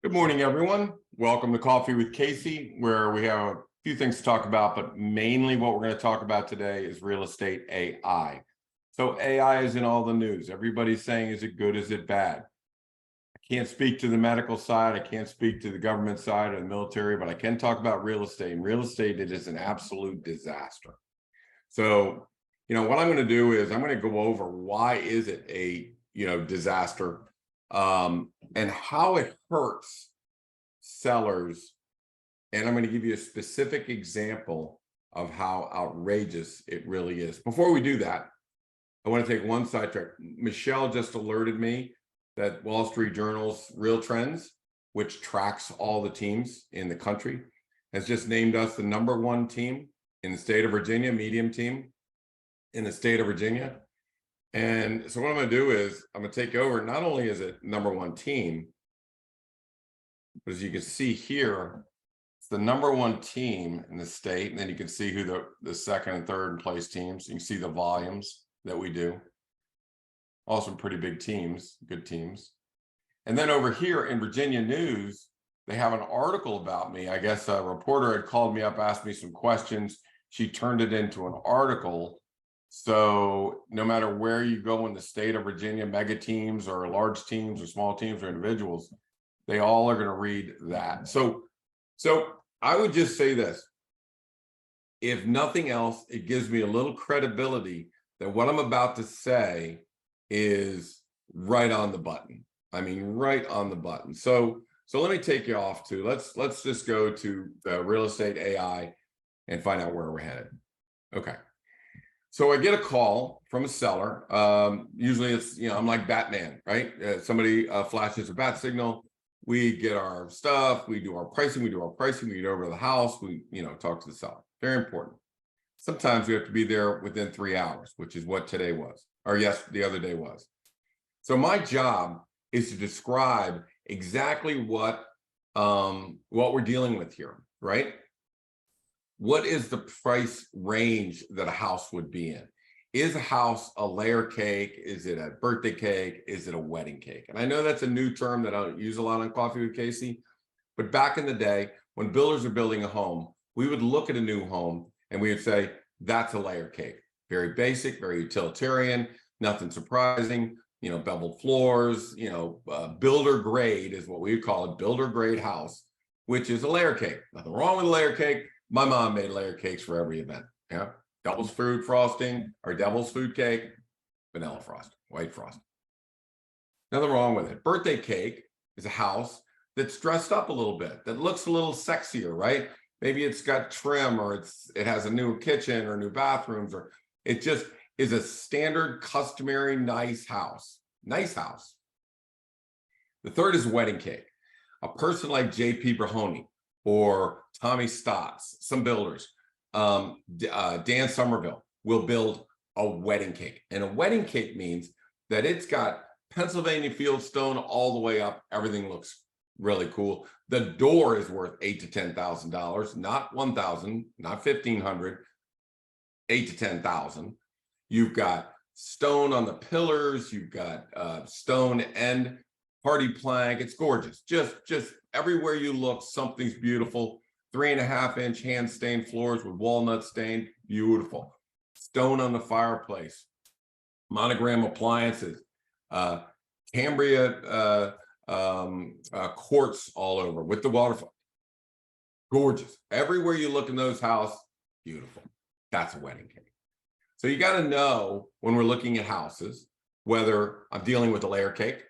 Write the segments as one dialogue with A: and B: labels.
A: Good morning, everyone. Welcome to Coffee with Casey, where we have a few things to talk about, but mainly what we're going to talk about today is real estate AI. So AI is in all the news. Everybody's saying, is it good? Is it bad? I can't speak to the medical side. I can't speak to the government side or the military, but I can talk about real estate. And real estate, it is an absolute disaster. So, what I'm going to do is I'm going to go over why is it a, disaster, and how it hurts sellers. And I'm going to give you a specific example of how outrageous it really is. Before we do that, I want to take one sidetrack. Michelle just alerted me that Wall Street Journal's Real Trends, which tracks all the teams in the country, has just named us the #1 team in the state of Virginia, medium team in the state of Virginia. And so what I'm going to do is I'm going to take over. Not only is it #1 team, but as you can see here, it's the #1 team in the state. And then you can see who the second and third place teams. You can see the volumes that we do. Also pretty big teams, good teams. And then over here in Virginia News, they have an article about me. I guess a reporter had called me up, asked me some questions. She turned it into an article. So no matter where you go in the state of Virginia, mega teams or large teams or small teams or individuals, they all are going to read that. So I would just say this. If nothing else, it gives me a little credibility that what I'm about to say is right on the button. I mean, right on the button. So let me take you off to, let's just go to the real estate AI and find out where we're headed. Okay. So I get a call from a seller. Usually it's, I'm like Batman, right? Somebody flashes a bat signal. We get our stuff. We do our pricing. We get over to the house. We, talk to the seller. Very important. Sometimes we have to be there within 3 hours, which is what today was, or the other day was. So my job is to describe exactly what we're dealing with here, right? What is the price range that a house would be in? Is a house a layer cake? Is it a birthday cake? Is it a wedding cake? And I know that's a new term that I don't use a lot on Coffee with Casey, but back in the day, when builders are building a home, we would look at a new home and we would say, that's a layer cake. Very basic, very utilitarian, nothing surprising, beveled floors, builder grade is what we would call a builder grade house, which is a layer cake. Nothing wrong with a layer cake. My mom made layer cakes for every event. Yeah. Devil's food frosting or devil's food cake, vanilla frosting, white frosting. Nothing wrong with it. Birthday cake is a house that's dressed up a little bit, that looks a little sexier, right? Maybe it's got trim, or it has a new kitchen or new bathrooms, or it just is a standard, customary, nice house. Nice house. The third is wedding cake. A person like J.P. Brahoni or Tommy Stotts, some builders, Dan Somerville will build a wedding cake. And a wedding cake means that it's got Pennsylvania fieldstone all the way up. Everything looks really cool. The door is worth $8,000 to $10,000, not $1,000, not $1,500, $8,000 to $10,000. You've got stone on the pillars. You've got stone end party plank. It's gorgeous. Just everywhere you look, something's beautiful. 3.5-inch hand stained floors with walnut stain. Beautiful. Stone on the fireplace. Monogram appliances. Cambria quartz all over with the waterfall. Gorgeous. Everywhere you look in those houses, beautiful. That's a wedding cake. So you got to know when we're looking at houses, whether I'm dealing with a layer cake,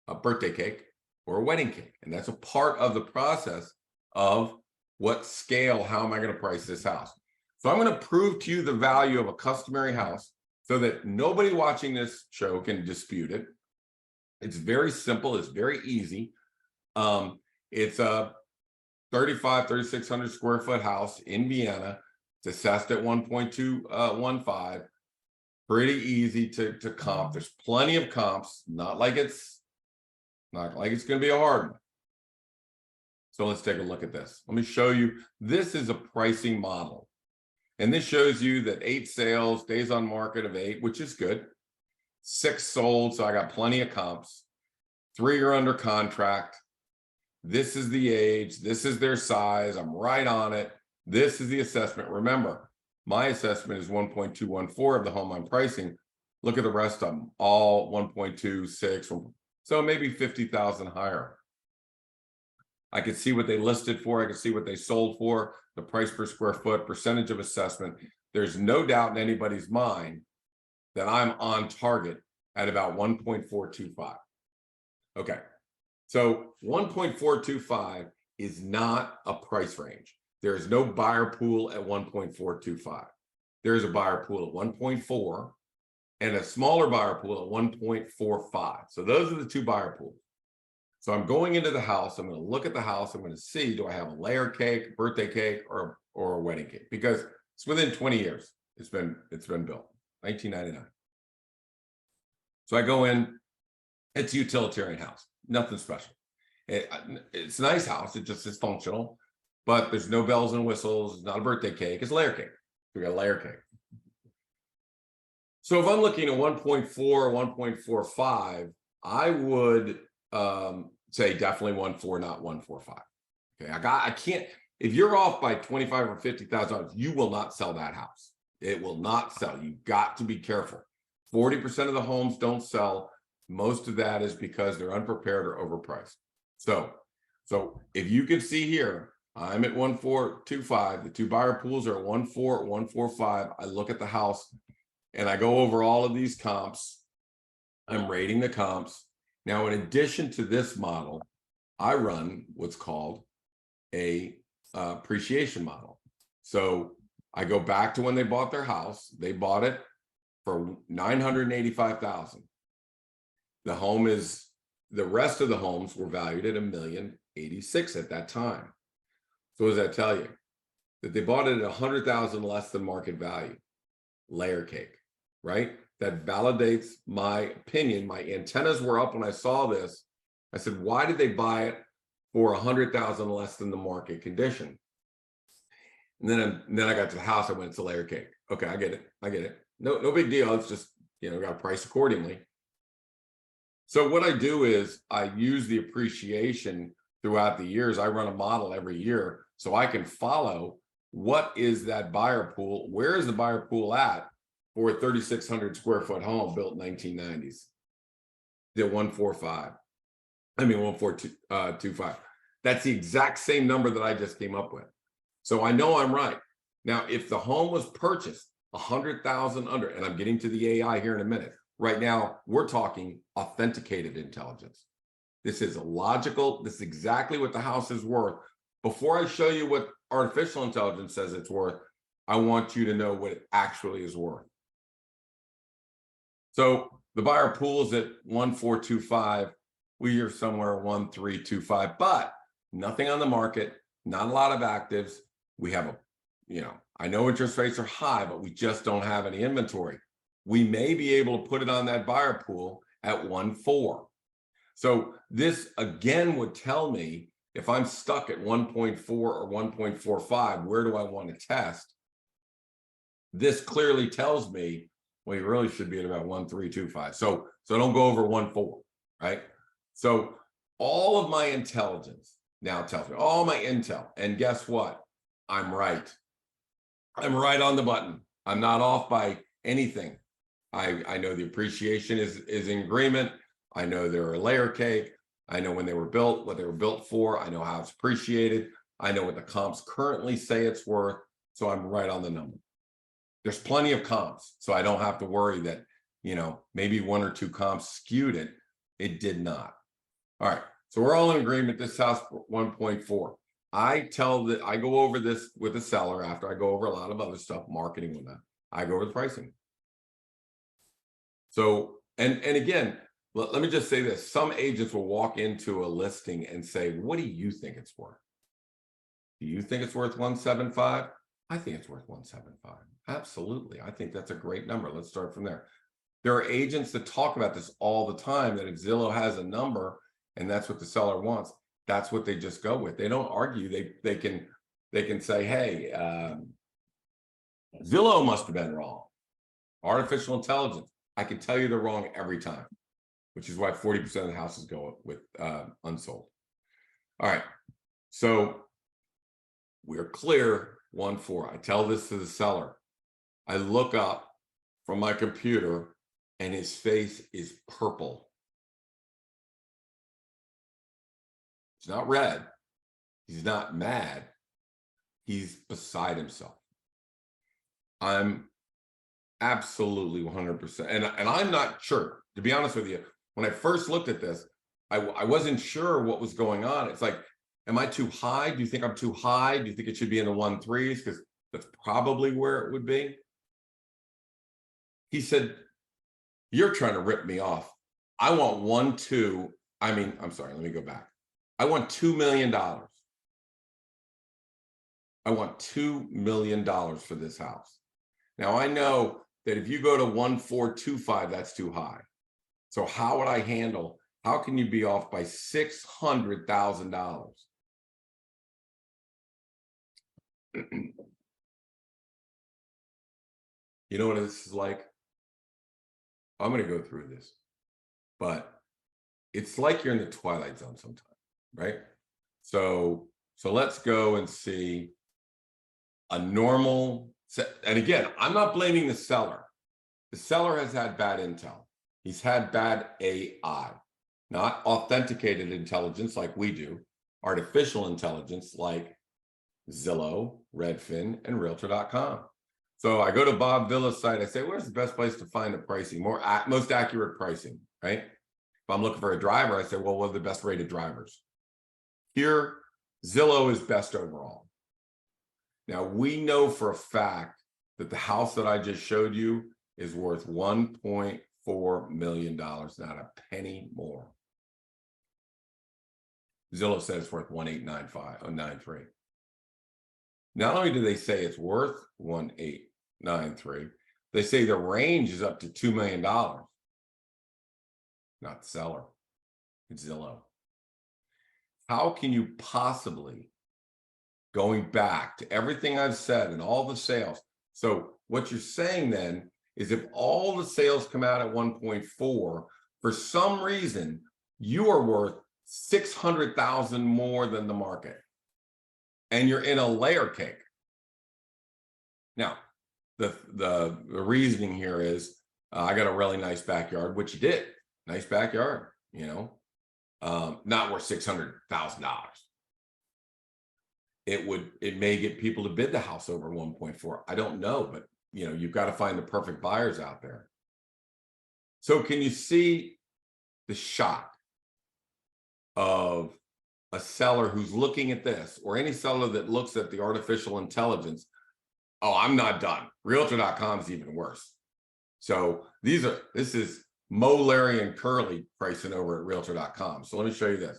A: a birthday cake, or a wedding cake. And that's a part of the process of what scale, how am I going to price this house? So I'm going to prove to you the value of a customary house so that nobody watching this show can dispute it. It's very simple. It's very easy. It's a 3,600 square foot house in Vienna. It's assessed at 1.215. Pretty easy to comp. There's plenty of comps. Not like it's going to be a hard one. So let's take a look at this. Let me show you. This is a pricing model. And this shows you that 8 sales, days on market of 8, which is good. 6 sold, so I got plenty of comps. 3 are under contract. This is the age. This is their size. I'm right on it. This is the assessment. Remember, my assessment is 1.214 of the home I'm pricing. Look at the rest of them, all 1.26, so maybe 50,000 higher. I could see what they listed for. I could see what they sold for, the price per square foot, percentage of assessment. There's no doubt in anybody's mind that I'm on target at about 1.425. Okay, so 1.425 is not a price range. There is no buyer pool at 1.425. There is a buyer pool at 1.4 and a smaller buyer pool at 1.45. So those are the two buyer pools. So I'm going into the house. I'm going to look at the house. I'm going to see, do I have a layer cake, birthday cake, or a wedding cake? Because it's within 20 years. It's been built, 1999. So I go in. It's a utilitarian house, nothing special. It's a nice house. It just is functional, but there's no bells and whistles. It's not a birthday cake. It's a layer cake. We got a layer cake. So if I'm looking at 1.4 or 1.45, I would say definitely 1.4, not 1.45. Okay, I can't. If you're off by 25 or 50,000, you will not sell that house. It will not sell. You've got to be careful. 40% of the homes don't sell. Most of that is because they're unprepared or overpriced. So if you can see here, I'm at 1.425. The two buyer pools are at 1.4, 1.45. I look at the house and I go over all of these comps. I'm rating the comps. Now, in addition to this model, I run what's called a appreciation model. So I go back to when they bought their house. They bought it for $985,000. The rest of the homes were valued at $1,086,000 at that time. So what does that tell you? That they bought it at $100,000 less than market value. Layer cake, right? That validates my opinion. My antennas were up when I saw this. I said, why did they buy it for $100,000 less than the market condition? And then I got to the house. I went, it's a layer cake. Okay, I get it. No big deal. It's just, got to price accordingly. So what I do is I use the appreciation throughout the years. I run a model every year so I can follow what is that buyer pool. Where is the buyer pool at for a 3,600 square foot home built in 1990s? The 1.45. I mean 1.425. That's the exact same number that I just came up with. So I know I'm right. Now, if the home was purchased 100,000 under, and I'm getting to the AI here in a minute. Right now, we're talking authenticated intelligence. This is logical. This is exactly what the house is worth. Before I show you what artificial intelligence says it's worth, I want you to know what it actually is worth. So the buyer pool is at 1.425. We are somewhere 1.325, but nothing on the market, not a lot of actives. We have I know interest rates are high, but we just don't have any inventory. We may be able to put it on that buyer pool at 1.4. So this again would tell me if I'm stuck at 1.4 or 1.45, where do I want to test? This clearly tells me, well, you really should be at about 1.325. So don't go over 1.4, right? So all of my intelligence now tells me, all my intel, and guess what? I'm right. I'm right on the button. I'm not off by anything. I know the appreciation is in agreement. I know they're a layer cake. I know when they were built, what they were built for. I know how it's appreciated. I know what the comps currently say it's worth. So I'm right on the number. There's plenty of comps, so I don't have to worry that, maybe one or two comps skewed it. It did not. All right, so we're all in agreement. This house 1.4. I go over this with the seller after I go over a lot of other stuff, marketing with that. I go over the pricing. So, and again, let me just say this. Some agents will walk into a listing and say, what do you think it's worth? Do you think it's worth 1.75? I think it's worth 1.75. Absolutely. I think that's a great number. Let's start from there. There are agents that talk about this all the time, that if Zillow has a number and that's what the seller wants, that's what they just go with. They don't argue. They can say, hey, Zillow must have been wrong. Artificial intelligence. I can tell you they're wrong every time, which is why 40% of the houses go with unsold. All right. So we're clear 1-4. I tell this to the seller. I look up from my computer and his face is purple. It's not red. He's not mad. He's beside himself. I'm absolutely 100%. And I'm not sure, to be honest with you, when I first looked at this, I wasn't sure what was going on. It's like, am I too high? Do you think I'm too high? Do you think it should be in the 1-3s? Because that's probably where it would be. He said, you're trying to rip me off. I want I'm sorry, let me go back. I want $2 million. I want $2 million for this house. Now I know that if you go to 1-4-2-5, that's too high. So how would I handle? How can you be off by $600,000? You know what this is like? I'm going to go through this, but it's like you're in the twilight zone sometimes, right? So let's go and see a normal, and again, I'm not blaming the seller. The seller has had bad intel. He's had bad AI, not authenticated intelligence like we do, artificial intelligence like Zillow, Redfin, and Realtor.com. So I go to Bob Villa's site. I say, where's the best place to find the pricing, most accurate pricing, right? If I'm looking for a driver, I say, well, what are the best rated drivers? Here, Zillow is best overall. Now, we know for a fact that the house that I just showed you is worth $1.4 million, not a penny more. Zillow says it's worth 1,895 or 93. Not only do they say it's worth 1,893, they say the range is up to $2 million. Not the seller, it's Zillow. How can you possibly, going back to everything I've said and all the sales? So what you're saying then is if all the sales come out at 1.4, for some reason, you are worth 600,000 more than the market. And you're in a layer cake. Now, the reasoning here is I got a really nice backyard, which you did. Nice backyard, you know, not worth $600,000. It may get people to bid the house over 1.4. I don't know, but you know, you've got to find the perfect buyers out there. So can you see the shock of a seller who's looking at this, or any seller that looks at the artificial intelligence? Oh, I'm not done. Realtor.com is even worse. So this is Mo, Larry, and Curly pricing over at Realtor.com. So let me show you this.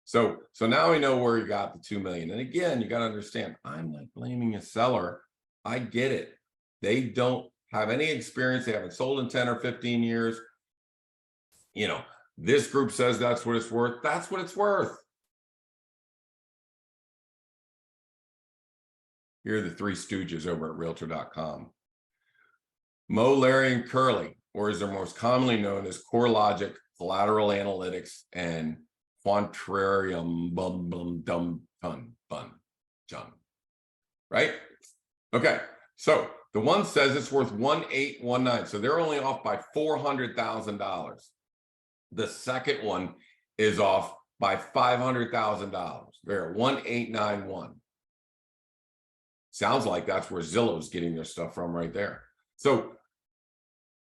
A: So now we know where you got the 2 million. And again, you got to understand, I'm not blaming a seller. I get it. They don't have any experience. They haven't sold in 10 or 15 years. You know, this group says that's what it's worth. That's what it's worth. Here are the three stooges over at Realtor.com. Mo, Larry, and Curly, or as they're most commonly known as Core Logic, Collateral Analytics, and Quantrarium right? Okay, so the one says it's worth 1,819, so they're only off by $400,000. The second one is off by $500,000. They're at 1,891. Sounds like that's where Zillow's getting their stuff from right there. So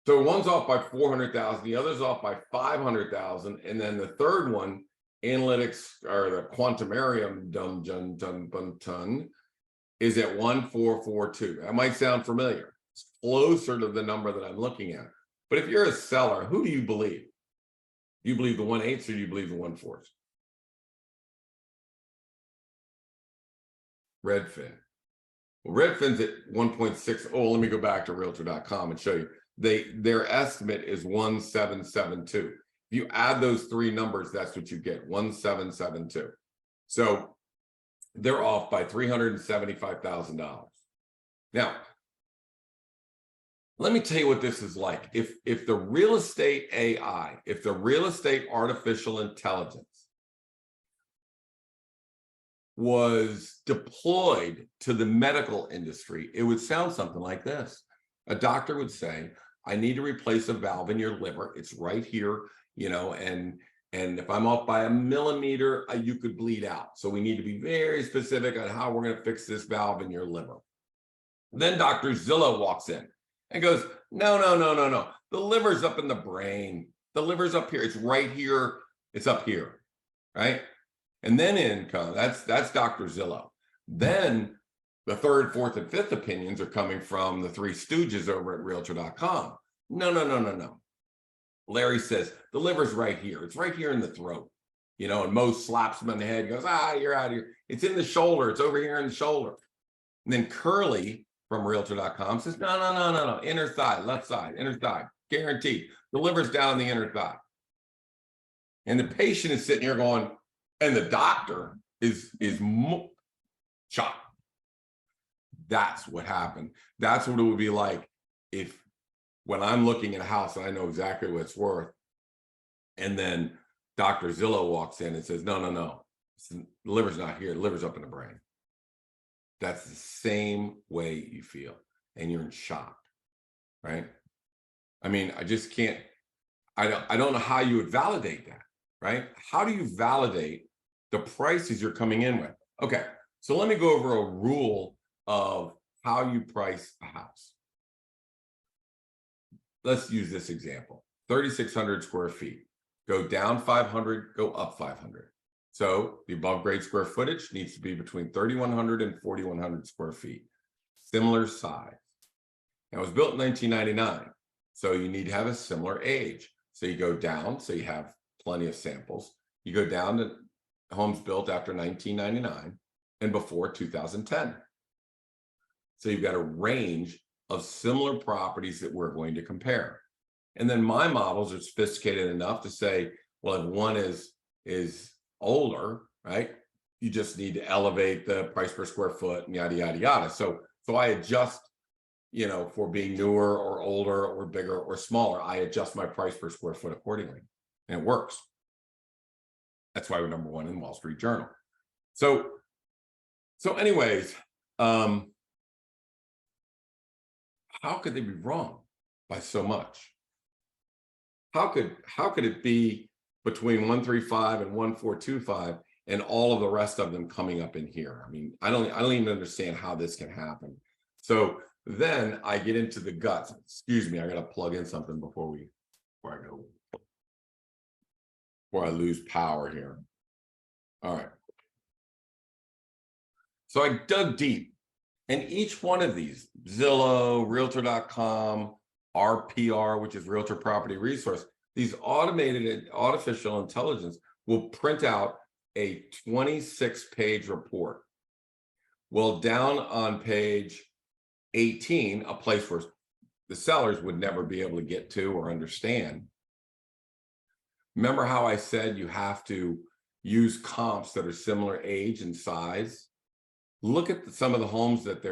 A: one's off by 400,000, the other's off by 500,000, and then the third one, analytics or the Quantumarium is at 1,442. That might sound familiar. It's closer to the number that I'm looking at. But if you're a seller, who do you believe? Do you believe the 1/8s or do you believe the 1/4s? Redfin. Well, Redfin's at 1.6. Oh, let me go back to Realtor.com and show you. Their estimate is 1,772. If you add those three numbers, that's what you get, 1,772. So they're off by $375,000. Now, let me tell you what this is like. If the real estate AI, if the real estate artificial intelligence was deployed to the medical industry, it would sound something like this. A doctor would say, I need to replace a valve in your liver. It's right here, you know, and if I'm off by a millimeter, you could bleed out. So we need to be very specific on how we're going to fix this valve in your liver. Then Dr. Zillow walks in and goes, no. The liver's up in the brain. The liver's up here. It's right here. It's up here, right? And then in comes, that's Dr. Zillow. Then the third, fourth, and fifth opinions are coming from the three stooges over at Realtor.com. No. Larry says, the liver's right here. It's right here in the throat. You know, and Mo slaps him on the head and goes, you're out of here. It's in the shoulder. It's over here in the shoulder. And then Curly from Realtor.com says, no. Inner thigh, left side, inner thigh. Guaranteed. The liver's down the inner thigh. And the patient is sitting here going, and the doctor is shocked. That's what happened. That's what it would be like if, when I'm looking at a house and I know exactly what it's worth, and then Dr. Zillow walks in and says, no, the liver's not here, the liver's up in the brain. That's the same way you feel, and you're in shock, right? I mean, I just can't, I don't know how you would validate that, right? How do you validate the prices you're coming in with? Okay, so let me go over a rule of how you price a house. Let's use this example, 3,600 square feet. Go down 500, go up 500. So the above grade square footage needs to be between 3,100 and 4,100 square feet. Similar size. Now, it was built in 1999, so you need to have a similar age. So you go down, so you have plenty of samples. You go down to homes built after 1999 and before 2010. So you've got a range of similar properties that we're going to compare. And then my models are sophisticated enough to say, well, if one is older, right, you just need to elevate the price per square foot and yada, yada, yada. So I adjust, you know, for being newer or older or bigger or smaller, I adjust my price per square foot accordingly, and it works. That's why we're number one in Wall Street Journal. So anyways, how could they be wrong by so much? How could it be between 135 and 1425 and all of the rest of them coming up in here? I mean, I don't even understand how this can happen. So then I get into the guts. Excuse me, I got to plug in something before I lose power here. All right. So I dug deep. And each one of these, Zillow, Realtor.com, RPR, which is Realtor Property Resource, these automated artificial intelligence will print out a 26-page report. Well, down on page 18, a place where the sellers would never be able to get to or understand. Remember how I said you have to use comps that are similar age and size? Look at some of the homes that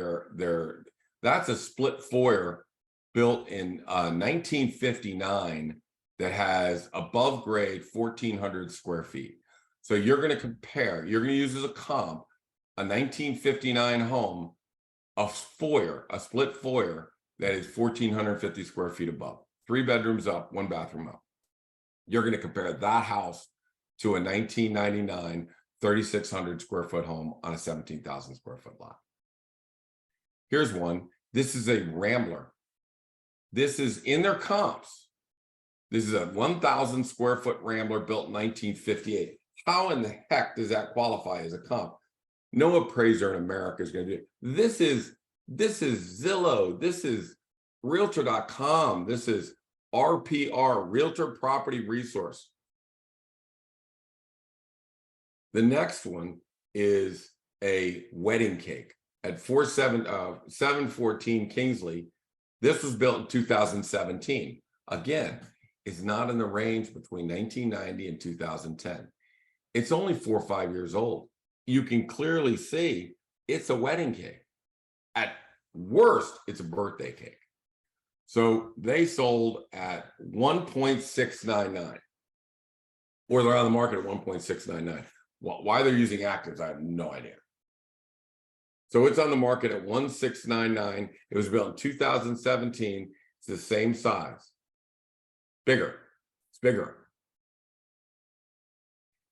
A: that's a split foyer built in 1959 that has above grade 1,400 square feet. So you're going to use as a comp a 1959 home, a split foyer that is 1,450 square feet above, 3 bedrooms up, 1 bathroom up. You're going to compare that house to a 1999 3,600 square foot home on a 17,000 square foot lot. Here's one. This is a Rambler. This is in their comps. This is a 1,000 square foot Rambler built in 1958. How in the heck does that qualify as a comp? No appraiser in America is going to do it. This is Zillow. This is Realtor.com. This is RPR, Realtor Property Resource. The next one is a wedding cake at 714 Kingsley. This was built in 2017. Again, it's not in the range between 1990 and 2010. It's only 4 or 5 years old. You can clearly see it's a wedding cake. At worst, it's a birthday cake. So they sold at 1.699, or they're on the market at 1.699. Why they're using actives, I have no idea. So it's on the market at 1,699. It was built in 2017. It's the same size. Bigger. It's bigger.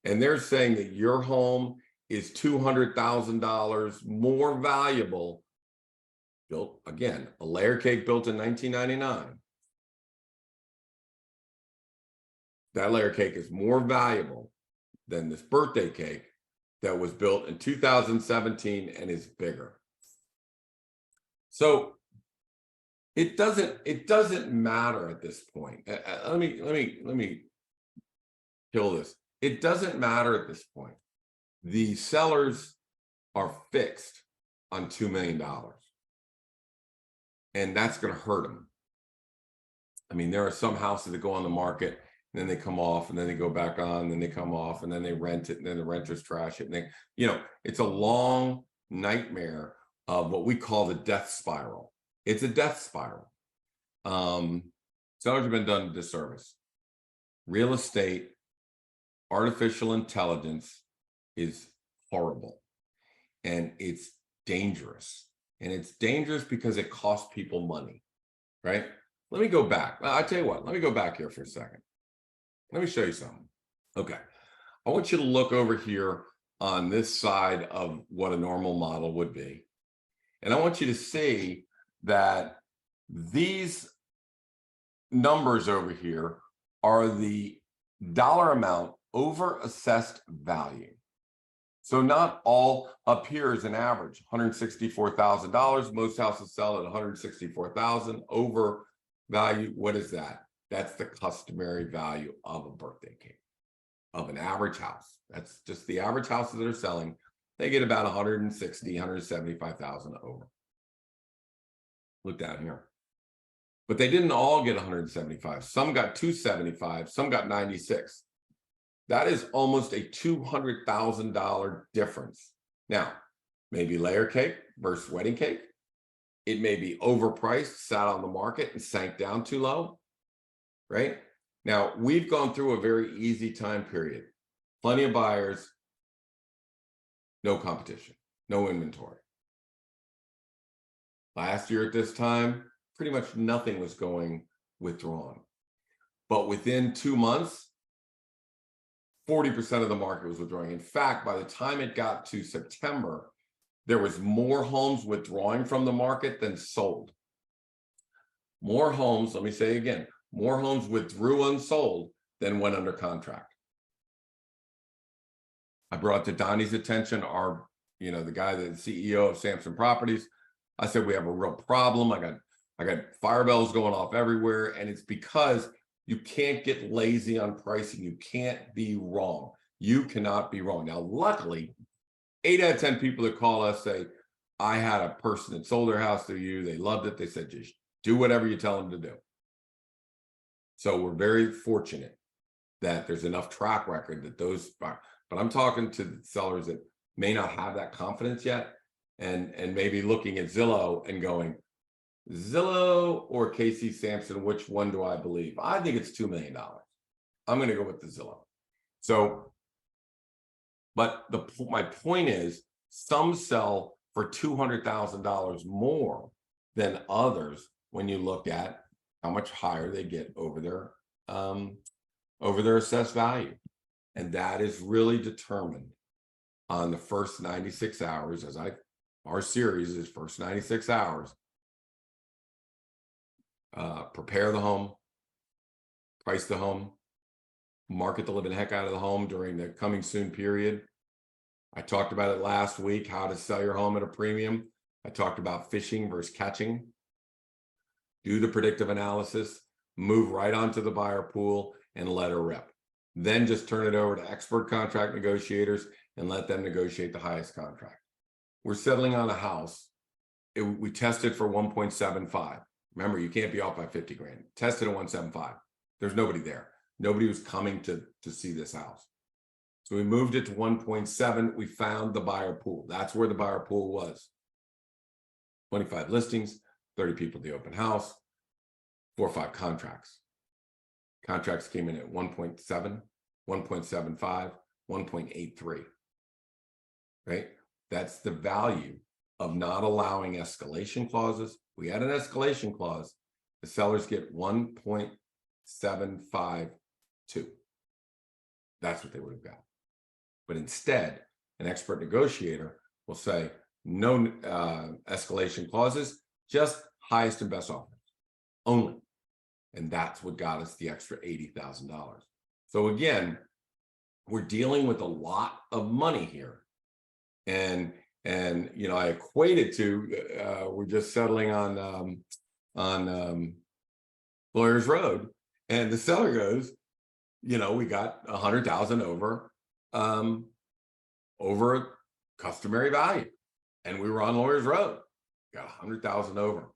A: And they're saying that your home is $200,000 more valuable. Built, again, a layer cake built in 1999. That layer cake is more valuable than this birthday cake that was built in 2017 and is bigger. So it doesn't matter at this point. Let me kill this. It doesn't matter at this point. The sellers are fixed on $2 million. And that's going to hurt them. I mean, there are some houses that go on the market, and then they come off, and then they go back on, and then they come off, and then they rent it, and then the renters trash it. And they, it's a long nightmare of what we call the death spiral. It's a death spiral. Sellers have been done a disservice. Real estate, artificial intelligence is horrible, and it's dangerous. And it's dangerous because it costs people money, right? Let me go back. I tell you what, let me go back here for a second. Let me show you something. Okay. I want you to look over here on this side of what a normal model would be. And I want you to see that these numbers over here are the dollar amount over assessed value. So not all up here is an average, $164,000. Most houses sell at $164,000 over value. What is that? That's the customary value of a birthday cake, of an average house. That's just the average houses that are selling. They get about $160,000, $175,000 over. Look down here. But they didn't all get 175. Some got 275, some got 96. That is almost a $200,000 difference. Now, maybe layer cake versus wedding cake. It may be overpriced, sat on the market and sank down too low, right? Now, we've gone through a very easy time period. Plenty of buyers, no competition, no inventory. Last year at this time, pretty much nothing was going withdrawn. But within 2 months, 40% of the market was withdrawing. In fact, by the time it got to September, there was more homes withdrawing from the market than sold. More homes, let me say again, more homes withdrew unsold than went under contract. I brought to Donnie's attention the guy, the CEO of Samson Properties. I said, we have a real problem. I got fire bells going off everywhere. And it's because you can't get lazy on pricing. You can't be wrong. You cannot be wrong. Now, luckily, 8 out of 10 people that call us say, I had a person that sold their house through you. They loved it. They said, just do whatever you tell them to do. So we're very fortunate that there's enough track record that those, but I'm talking to sellers that may not have that confidence yet and maybe looking at Zillow and going, Zillow or Casey Samson, which one do I believe? I think it's $2 million. I'm going to go with the Zillow. So, but my point is, some sell for $200,000 more than others when you look at how much higher they get over their assessed value. And that is really determined on the first 96 hours, our series is first 96 hours. Prepare the home, price the home, market the living heck out of the home during the coming soon period. I talked about it last week, how to sell your home at a premium. I talked about fishing versus catching. Do the predictive analysis, move right onto the buyer pool and let her rip. Then just turn it over to expert contract negotiators and let them negotiate the highest contract. We're settling on a house. We tested for 1.75. Remember, you can't be off by 50 grand. Tested at 1.75. There's nobody there. Nobody was coming to see this house. So we moved it to 1.7. We found the buyer pool. That's where the buyer pool was. 25 listings, 30 people at the open house, 4 or 5 contracts. Contracts came in at 1.7, 1.75, 1.83. right? That's the value of not allowing escalation clauses. We had an escalation clause. The sellers get 1.752. That's what they would have got. But instead, an expert negotiator will say, no escalation clauses, just highest and best offers only. And that's what got us the extra $80,000. So again, we're dealing with a lot of money here. And you know, I equate it to we're just settling on Lawyers Road, and the seller goes, you know, we got 100,000 over customary value, and we were on Lawyers Road, got 100,000 over.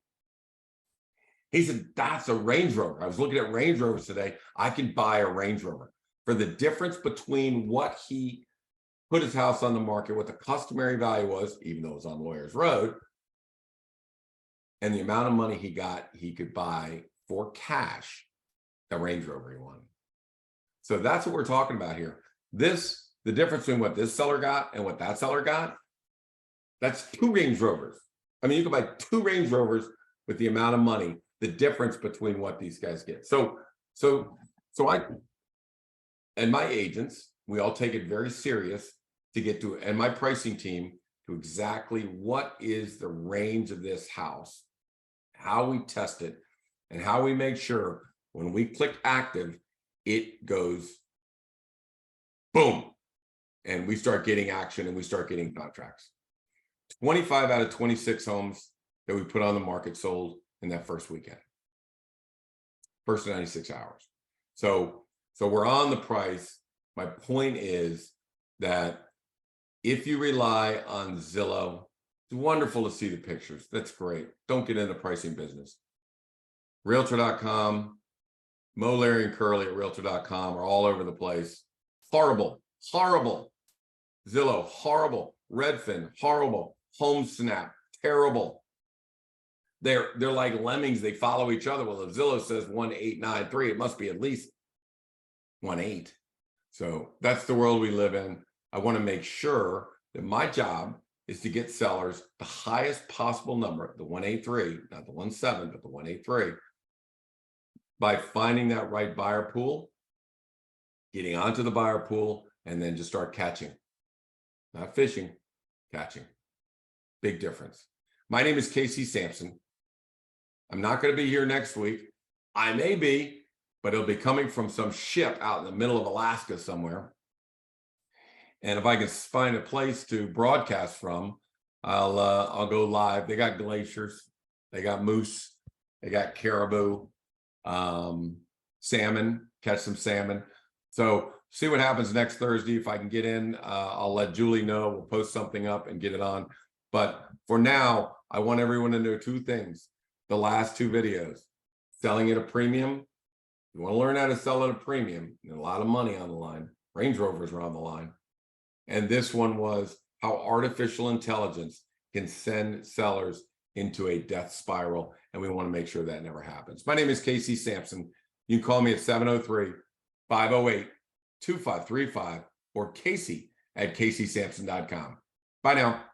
A: He said, that's a Range Rover. I was looking at Range Rovers today. I can buy a Range Rover for the difference between what he put his house on the market, what the customary value was, even though it was on Lawyers Road, and the amount of money he got, he could buy for cash the Range Rover he wanted. So that's what we're talking about here. This, the difference between what this seller got and what that seller got, that's 2 Range Rovers. I mean, you can buy 2 Range Rovers with the amount of money, the difference between what these guys get. So I and my agents, we all take it very serious to get to, and my pricing team, to exactly what is the range of this house, how we test it, and how we make sure when we click active, it goes boom, and we start getting action and we start getting contracts. 25 out of 26 homes that we put on the market sold in that first weekend, first 96 hours. So we're on the price. My point is that if you rely on Zillow, it's wonderful to see the pictures. That's great. Don't get in the pricing business. Realtor.com, Mo, Larry, and Curly at Realtor.com are all over the place. Horrible, horrible. Zillow, horrible. Redfin, horrible. HomeSnap, terrible. They're like lemmings. They follow each other. Well, if Zillow says 1893, it must be at least 18. So that's the world we live in. I want to make sure that my job is to get sellers the highest possible number, the 183, not the 17, but the 183, by finding that right buyer pool, getting onto the buyer pool, and then just start catching. Not fishing, catching. Big difference. My name is Casey Samson. I'm not going to be here next week. I may be, but it'll be coming from some ship out in the middle of Alaska somewhere. And if I can find a place to broadcast from, I'll go live. They got glaciers, they got moose, they got caribou, salmon, catch some salmon. So see what happens next Thursday. If I can get in, I'll let Julie know. We'll post something up and get it on. But for now, I want everyone to know 2 things. The last 2 videos, selling at a premium. You want to learn how to sell at a premium, and a lot of money on the line. Range Rovers are on the line. And this one was how artificial intelligence can send sellers into a death spiral. And we want to make sure that never happens. My name is Casey Samson. You can call me at 703-508-2535 or Casey@CaseySamson.com. Bye now.